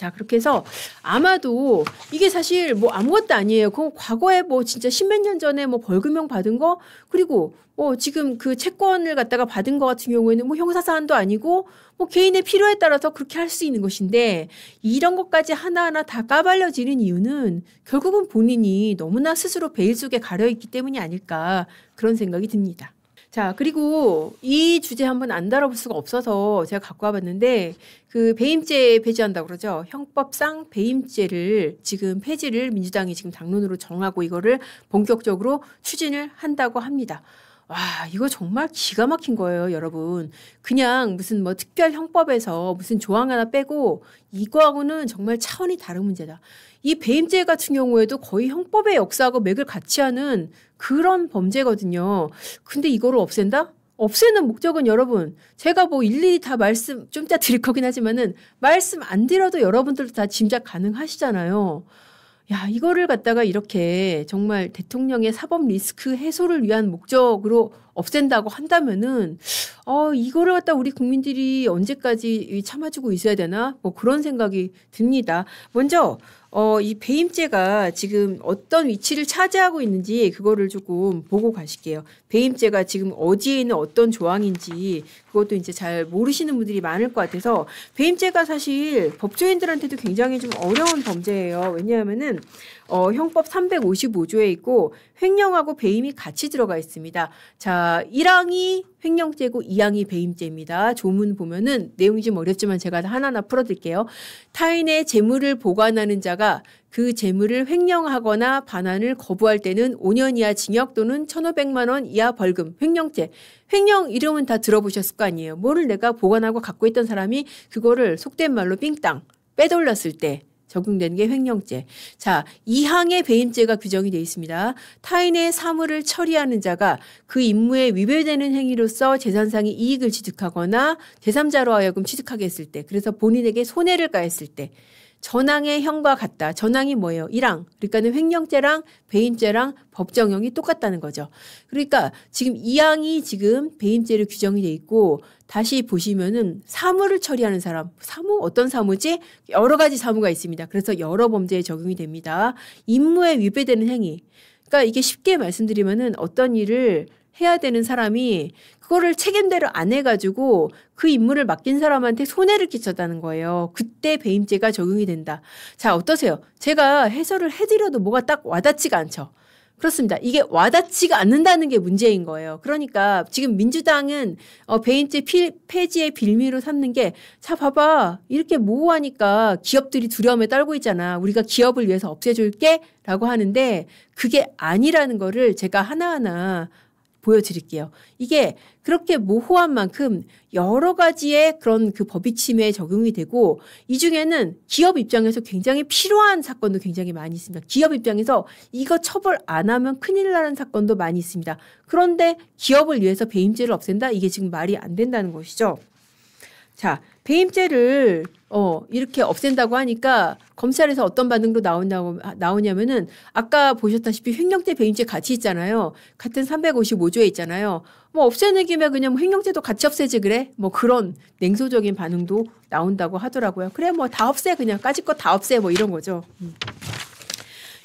자, 그렇게 해서 아마도 이게 사실 뭐 아무것도 아니에요. 그 과거에 뭐 진짜 십몇 년 전에 뭐 벌금형 받은 거, 그리고 지금 그 채권을 갖다가 받은 거 같은 경우에는 뭐 형사사안도 아니고 뭐 개인의 필요에 따라서 그렇게 할 수 있는 것인데, 이런 것까지 하나하나 다 까발려지는 이유는 결국은 본인이 너무나 스스로 베일 속에 가려 있기 때문이 아닐까, 그런 생각이 듭니다. 자, 그리고 이 주제 한번 안 다뤄볼 수가 없어서 제가 갖고 와봤는데, 그 배임죄 폐지한다고 그러죠. 형법상 배임죄를 지금 폐지를 민주당이 지금 당론으로 정하고 이거를 본격적으로 추진을 한다고 합니다. 와, 이거 정말 기가 막힌 거예요, 여러분. 그냥 무슨 뭐 특별 형법에서 무슨 조항 하나 빼고 이거하고는 정말 차원이 다른 문제다. 이 배임죄 같은 경우에도 거의 형법의 역사하고 맥을 같이 하는 그런 범죄거든요. 근데 이거를 없앤다? 없애는 목적은 여러분, 제가 뭐 일일이 다 말씀 좀 이따 드릴 거긴 하지만은 말씀 안 드려도 여러분들도 다 짐작 가능하시잖아요. 야, 이거를 갖다가 이렇게 정말 대통령의 사법 리스크 해소를 위한 목적으로 없앤다고 한다면은, 이거를 갖다 우리 국민들이 언제까지 참아주고 있어야 되나? 뭐 그런 생각이 듭니다. 먼저, 이 배임죄가 지금 어떤 위치를 차지하고 있는지 그거를 조금 보고 가실게요. 배임죄가 지금 어디에 있는 어떤 조항인지 그것도 이제 잘 모르시는 분들이 많을 것 같아서, 배임죄가 사실 법조인들한테도 굉장히 좀 어려운 범죄예요. 왜냐하면은 형법 355조에 있고 횡령하고 배임이 같이 들어가 있습니다. 자, 1항이 횡령죄고 2항이 배임죄입니다. 조문 보면은 내용이 좀 어렵지만 제가 하나하나 풀어드릴게요. 타인의 재물을 보관하는 자가 그 재물을 횡령하거나 반환을 거부할 때는 5년 이하 징역 또는 1,500만 원 이하 벌금. 횡령죄. 횡령 이름은 다 들어보셨을 거 아니에요. 뭐를 내가 보관하고 갖고 있던 사람이 그거를 속된 말로 삥땅 빼돌렸을 때 적용되는 게 횡령죄. 자, 2항의 배임죄가 규정이 되어 있습니다. 타인의 사물을 처리하는 자가 그 임무에 위배되는 행위로서 재산상의 이익을 취득하거나 제3자로 하여금 취득하게 했을 때, 그래서 본인에게 손해를 가했을 때, 전항의 형과 같다. 전항이 뭐예요? 1항. 그러니까는 횡령죄랑 배임죄랑 법정형이 똑같다는 거죠. 그러니까 지금 2항이 지금 배임죄로 규정이 돼 있고, 다시 보시면은 사무를 처리하는 사람, 사무 어떤 사무지? 여러 가지 사무가 있습니다. 그래서 여러 범죄에 적용이 됩니다. 임무에 위배되는 행위. 그러니까 이게 쉽게 말씀드리면은 어떤 일을 해야 되는 사람이 그거를 책임대로 안 해가지고 그 임무를 맡긴 사람한테 손해를 끼쳤다는 거예요. 그때 배임죄가 적용이 된다. 자, 어떠세요? 제가 해설을 해드려도 뭐가 딱 와닿지가 않죠. 그렇습니다. 이게 와닿지가 않는다는 게 문제인 거예요. 그러니까 지금 민주당은 배임죄 폐지의 빌미로 삼는 게, 자, 봐봐. 이렇게 모호하니까 기업들이 두려움에 떨고 있잖아. 우리가 기업을 위해서 없애줄게 라고 하는데 그게 아니라는 거를 제가 하나하나 보여드릴게요. 이게 그렇게 모호한 만큼 여러 가지의 그런 그 법익 침해에 적용이 되고, 이 중에는 기업 입장에서 굉장히 필요한 사건도 굉장히 많이 있습니다. 기업 입장에서 이거 처벌 안 하면 큰일 나는 사건도 많이 있습니다. 그런데 기업을 위해서 배임죄를 없앤다? 이게 지금 말이 안 된다는 것이죠. 자, 배임죄를 이렇게 없앤다고 하니까 검찰에서 어떤 반응도 나오냐면은, 아까 보셨다시피 횡령죄 배임죄 같이 있잖아요. 같은 355조에 있잖아요. 뭐 없애는 김에 그냥 뭐 횡령죄도 같이 없애지 그래? 뭐 그런 냉소적인 반응도 나온다고 하더라고요. 그래 뭐 다 없애, 그냥 까짓 거 다 없애, 뭐 이런 거죠.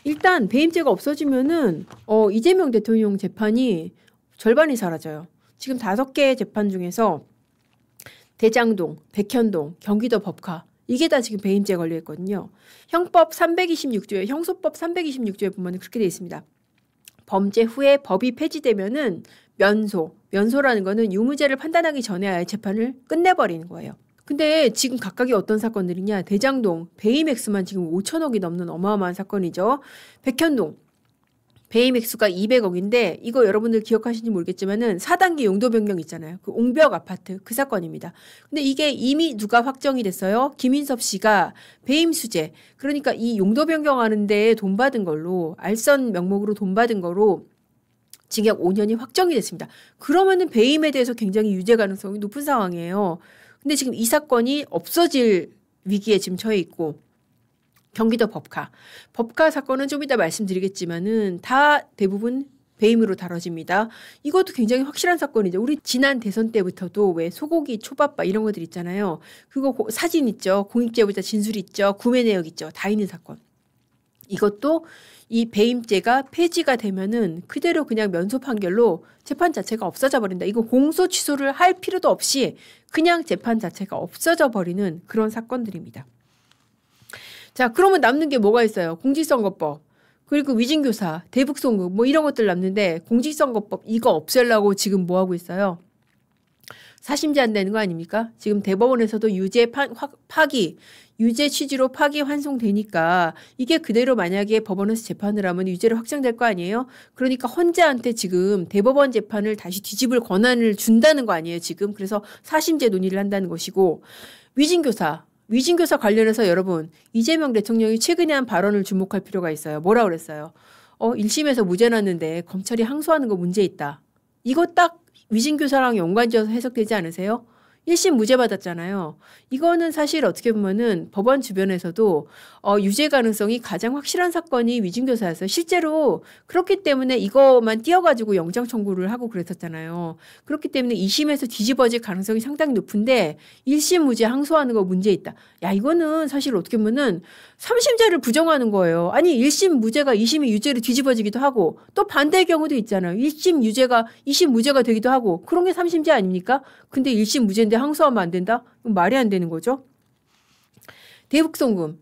일단 배임죄가 없어지면은 이재명 대통령 재판이 절반이 사라져요. 지금 5개의 재판 중에서 대장동, 백현동, 경기도 법카, 이게 다 지금 배임죄에 걸려 있거든요. 형법 326조에, 형소법 326조에 보면 그렇게 되어 있습니다. 범죄 후에 법이 폐지되면은 면소라는 거는 유무죄를 판단하기 전에 아예 재판을 끝내버리는 거예요. 근데 지금 각각이 어떤 사건들이냐? 대장동 배임 액수만 지금 5천억이 넘는 어마어마한 사건이죠. 백현동 배임 액수가 200억인데 이거 여러분들 기억하시는지 모르겠지만은 4단계 용도 변경 있잖아요. 그 옹벽 아파트 그 사건입니다. 근데 이게 이미 누가 확정이 됐어요? 김인섭 씨가 배임 수재. 그러니까 이 용도 변경하는데 돈 받은 걸로, 알선 명목으로 돈 받은 거로 징역 5년이 확정이 됐습니다. 그러면은 배임에 대해서 굉장히 유죄 가능성이 높은 상황이에요. 근데 지금 이 사건이 없어질 위기에 지금 처해 있고, 경기도 법카 사건은 좀 이따 말씀드리겠지만은 다 대부분 배임으로 다뤄집니다. 이것도 굉장히 확실한 사건이죠. 우리 지난 대선 때부터도 왜 소고기, 초밥 이런 것들 있잖아요. 그거 사진 있죠. 공익제보자 진술 있죠. 구매 내역 있죠. 다 있는 사건. 이것도 이 배임죄가 폐지가 되면은 그대로 그냥 면소 판결로 재판 자체가 없어져 버린다. 이거 공소 취소를 할 필요도 없이 그냥 재판 자체가 없어져 버리는 그런 사건들입니다. 자, 그러면 남는 게 뭐가 있어요? 공직선거법, 그리고 위증교사, 대북송금 뭐 이런 것들 남는데 공직선거법 이거 없애려고 지금 뭐 하고 있어요? 사심제 한다는 거 아닙니까? 지금 대법원에서도 유죄 파기, 유죄 취지로 파기 환송되니까 이게 그대로 만약에 법원에서 재판을 하면 유죄로 확정될 거 아니에요? 그러니까 헌재한테 지금 대법원 재판을 다시 뒤집을 권한을 준다는 거 아니에요, 지금? 그래서 사심제 논의를 한다는 것이고, 위증교사 관련해서 여러분, 이재명 대통령이 최근에 한 발언을 주목할 필요가 있어요. 뭐라 그랬어요? 1심에서 무죄 났는데 검찰이 항소하는 거 문제 있다. 이거 딱 위증교사랑 연관지어서 해석되지 않으세요? 1심 무죄 받았잖아요. 이거는 사실 어떻게 보면은 법원 주변에서도 유죄 가능성이 가장 확실한 사건이 위증교사였어요. 실제로 그렇기 때문에 이거만 띄어가지고 영장 청구를 하고 그랬었잖아요. 그렇기 때문에 2심에서 뒤집어질 가능성이 상당히 높은데 1심 무죄 항소하는 거 문제 있다. 야, 이거는 사실 어떻게 보면은 3심제를 부정하는 거예요. 아니 1심 무죄가 2심이 유죄로 뒤집어지기도 하고 또 반대의 경우도 있잖아요. 1심 유죄가 2심 무죄가 되기도 하고 그런 게 3심제 아닙니까? 근데 1심 무죄인데 항소하면 안 된다? 말이 안 되는 거죠. 대북송금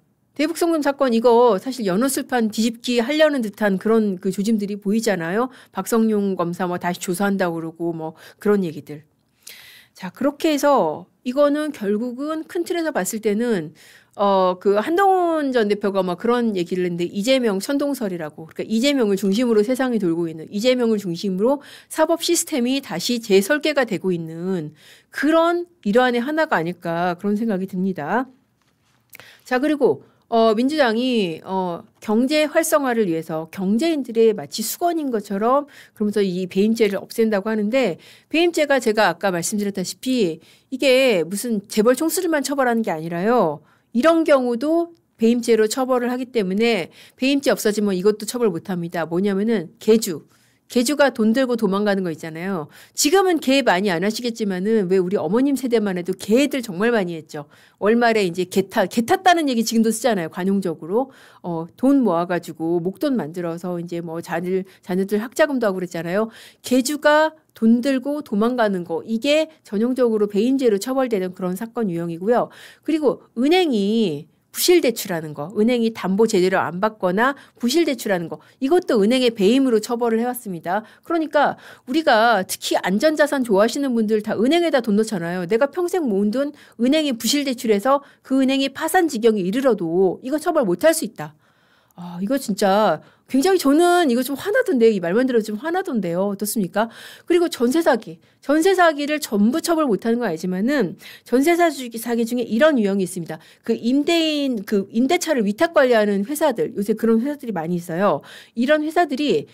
사건 이거 사실 연어술판 뒤집기 하려는 듯한 그런 그 조짐들이 보이잖아요. 박성용 검사 뭐 다시 조사한다고 그러고 뭐 그런 얘기들. 자, 그렇게 해서 이거는 결국은 큰 틀에서 봤을 때는 그 한동훈 전 대표가 막 그런 얘기를 했는데 이재명 선동설이라고, 그러니까 이재명을 중심으로 세상이 돌고 있는, 이재명을 중심으로 사법 시스템이 다시 재설계가 되고 있는 그런 일환의 하나가 아닐까 그런 생각이 듭니다. 자, 그리고 민주당이 경제 활성화를 위해서 경제인들의 마치 수건인 것처럼 그러면서 이 배임죄를 없앤다고 하는데, 배임죄가 제가 아까 말씀드렸다시피 이게 무슨 재벌 총수들만 처벌하는 게 아니라요. 이런 경우도 배임죄로 처벌을 하기 때문에 배임죄 없어지면 이것도 처벌 못합니다. 뭐냐면은 개주가 돈 들고 도망가는 거 있잖아요. 지금은 개 많이 안 하시겠지만은 왜 우리 어머님 세대만 해도 개들 정말 많이 했죠. 월말에 이제 개 탔다는 얘기 지금도 쓰잖아요. 관용적으로. 돈 모아가지고 목돈 만들어서 이제 뭐 자녀들 학자금도 하고 그랬잖아요. 개주가 돈 들고 도망가는 거, 이게 전형적으로 배임죄로 처벌되는 그런 사건 유형이고요. 그리고 은행이 부실 대출하는 거, 은행이 담보 제대로 안 받거나 부실 대출하는 거, 이것도 은행의 배임으로 처벌을 해왔습니다. 그러니까 우리가 특히 안전자산 좋아하시는 분들 다 은행에다 돈 넣잖아요. 내가 평생 모은 돈 은행이 부실 대출해서 그 은행이 파산 지경에 이르러도 이거 처벌 못할 수 있다. 이거 진짜 굉장히 저는 이거 좀 화나던데요. 이 말만 들어도 좀 화나던데요. 어떻습니까? 그리고 전세 사기를 전부 처벌 못하는 건 알지만은 전세 사기 중에 이런 유형이 있습니다. 그 임대차를 위탁 관리하는 회사들, 요새 그런 회사들이 많이 있어요. 이런 회사들이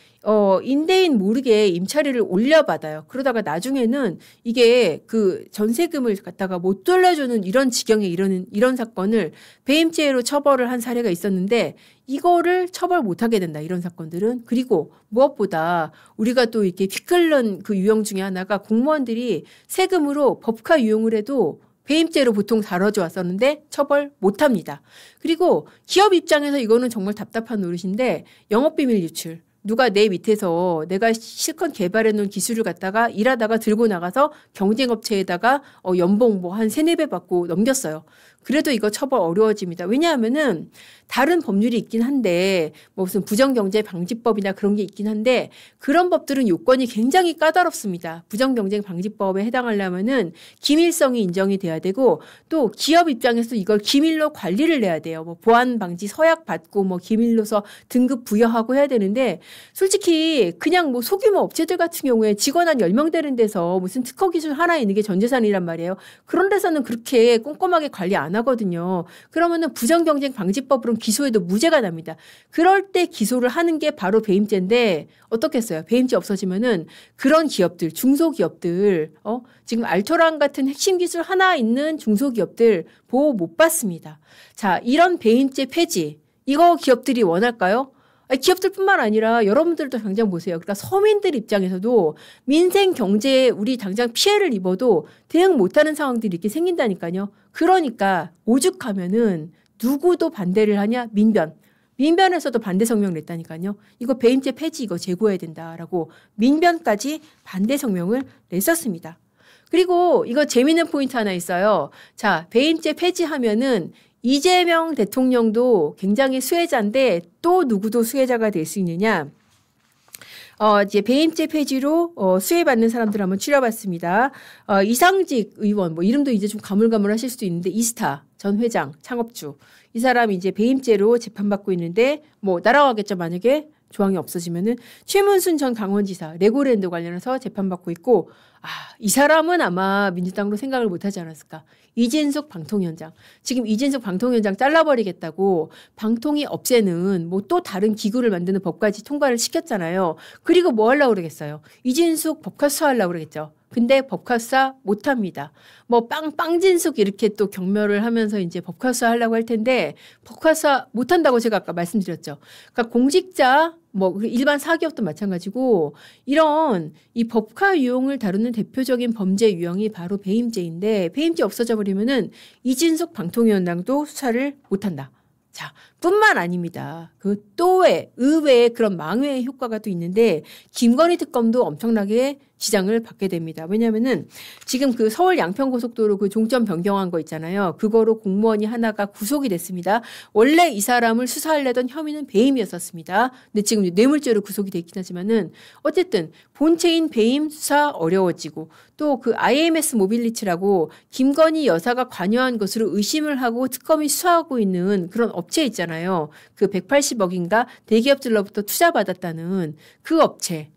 임대인 모르게 임차료를 올려받아요. 그러다가 나중에는 이게 그 전세금을 갖다가 못 돌려주는 이런 지경에 이르는 이런 사건을 배임죄로 처벌을 한 사례가 있었는데, 이거를 처벌 못하게 된다, 이런 사건들은. 그리고 무엇보다 우리가 또 이렇게 피 끓는 그 유형 중에 하나가 공무원들이 세금으로 법카 유용을 해도 배임죄로 보통 다뤄져 왔었는데 처벌 못합니다. 그리고 기업 입장에서 이거는 정말 답답한 노릇인데, 영업비밀 유출. 누가 내 밑에서 내가 실컷 개발해 놓은 기술을 갖다가 일하다가 들고 나가서 경쟁업체에다가 연봉 뭐 한 3-4배 받고 넘겼어요. 그래도 이거 처벌 어려워집니다. 왜냐하면은 다른 법률이 있긴 한데 뭐 무슨 부정경제방지법이나 그런 게 있긴 한데 그런 법들은 요건이 굉장히 까다롭습니다. 부정경쟁방지법에 해당하려면은 기밀성이 인정이 돼야 되고, 또 기업 입장에서 이걸 기밀로 관리를 해야 돼요. 뭐 보안방지 서약 받고 뭐 기밀로서 등급 부여하고 해야 되는데, 솔직히 그냥 뭐 소규모 업체들 같은 경우에 직원 한 10명 되는 데서 무슨 특허 기술 하나 있는 게 전재산이란 말이에요. 그런 데서는 그렇게 꼼꼼하게 관리 안 하거든요. 그러면은 부정경쟁방지법으로 기소해도 무죄가 납니다. 그럴 때 기소를 하는 게 바로 배임죄인데 어떻겠어요? 배임죄 없어지면은 그런 기업들, 중소기업들, 지금 알토란 같은 핵심 기술 하나 있는 중소기업들 보호 못 받습니다. 자, 이런 배임죄 폐지, 이거 기업들이 원할까요? 기업들뿐만 아니라 여러분들도 당장 보세요. 그러니까 서민들 입장에서도 민생 경제에 우리 당장 피해를 입어도 대응 못하는 상황들이 이렇게 생긴다니까요. 그러니까 오죽하면은 누구도 반대를 하냐? 민변에서도 반대 성명을 냈다니까요. 이거 배임죄 폐지 이거 제고해야 된다라고 민변까지 반대 성명을 냈었습니다. 그리고 이거 재미있는 포인트 하나 있어요. 자, 배임죄 폐지하면은 이재명 대통령도 굉장히 수혜자인데 또 누구도 수혜자가 될 수 있느냐? 이제 배임죄 폐지로 수혜받는 사람들 한번 추려봤습니다. 이상직 의원, 뭐 이름도 이제 좀 가물가물하실 수도 있는데 이스타 전 회장, 창업주. 이 사람이 이제 배임죄로 재판받고 있는데 뭐 날아가겠죠. 만약에 조항이 없어지면은 최문순 전 강원지사 레고랜드 관련해서 재판받고 있고 이 사람은 아마 민주당으로 생각을 못하지 않았을까. 이진숙 방통위원장. 지금 이진숙 방통위원장 잘라버리겠다고 방통위 없애는 뭐 또 다른 기구를 만드는 법까지 통과를 시켰잖아요. 그리고 뭐 하려고 그러겠어요. 이진숙 법카수사 하려고 그러겠죠. 근데 법카수사 못합니다. 뭐 빵진숙 이렇게 또 경멸을 하면서 이제 법카수사 하려고 할 텐데 법카수사 못한다고 제가 아까 말씀드렸죠. 그러니까 공직자 뭐 일반 사기업도 마찬가지고 이런 이 법카 유용을 다루는 대표적인 범죄 유형이 바로 배임죄인데 배임죄 없어져 버리면은 이진숙 방통위원장도 수사를 못한다. 자, 뿐만 아닙니다. 그 또 의외의 그런 망회의 효과가 또 있는데 김건희 특검도 엄청나게 지장을 받게 됩니다. 왜냐하면은 지금 그 서울 양평고속도로 그 종점 변경한 거 있잖아요. 그거로 공무원이 하나가 구속이 됐습니다. 원래 이 사람을 수사하려던 혐의는 배임이었었습니다. 근데 지금 뇌물죄로 구속이 됐긴 하지만은 어쨌든 본체인 배임 수사 어려워지고 또 그 IMS 모빌리티라고 김건희 여사가 관여한 것으로 의심을 하고 특검이 수사하고 있는 그런 업체 있잖아요. 그 180억인가 대기업들로부터 투자받았다는 그 업체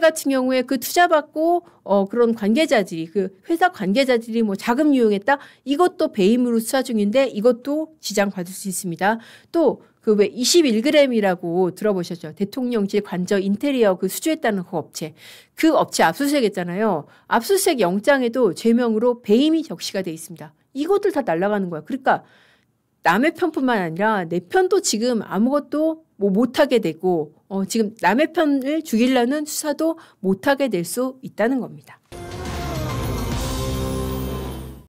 같은 경우에 그 투자받고 그런 관계자들이 그 회사 관계자들이 뭐 자금 유용했다 이것도 배임으로 수사 중인데 이것도 지장받을 수 있습니다. 또 그 왜 21g이라고 들어보셨죠? 대통령실 관저 인테리어 그 수주했다는 그 업체 압수수색했잖아요. 압수수색 영장에도 죄명으로 배임이 적시가 돼 있습니다. 이것들 다 날아가는 거야. 그러니까 남의 편뿐만 아니라 내 편도 지금 아무것도 뭐 못하게 되고 지금 남의 편을 죽이려는 수사도 못하게 될 수 있다는 겁니다.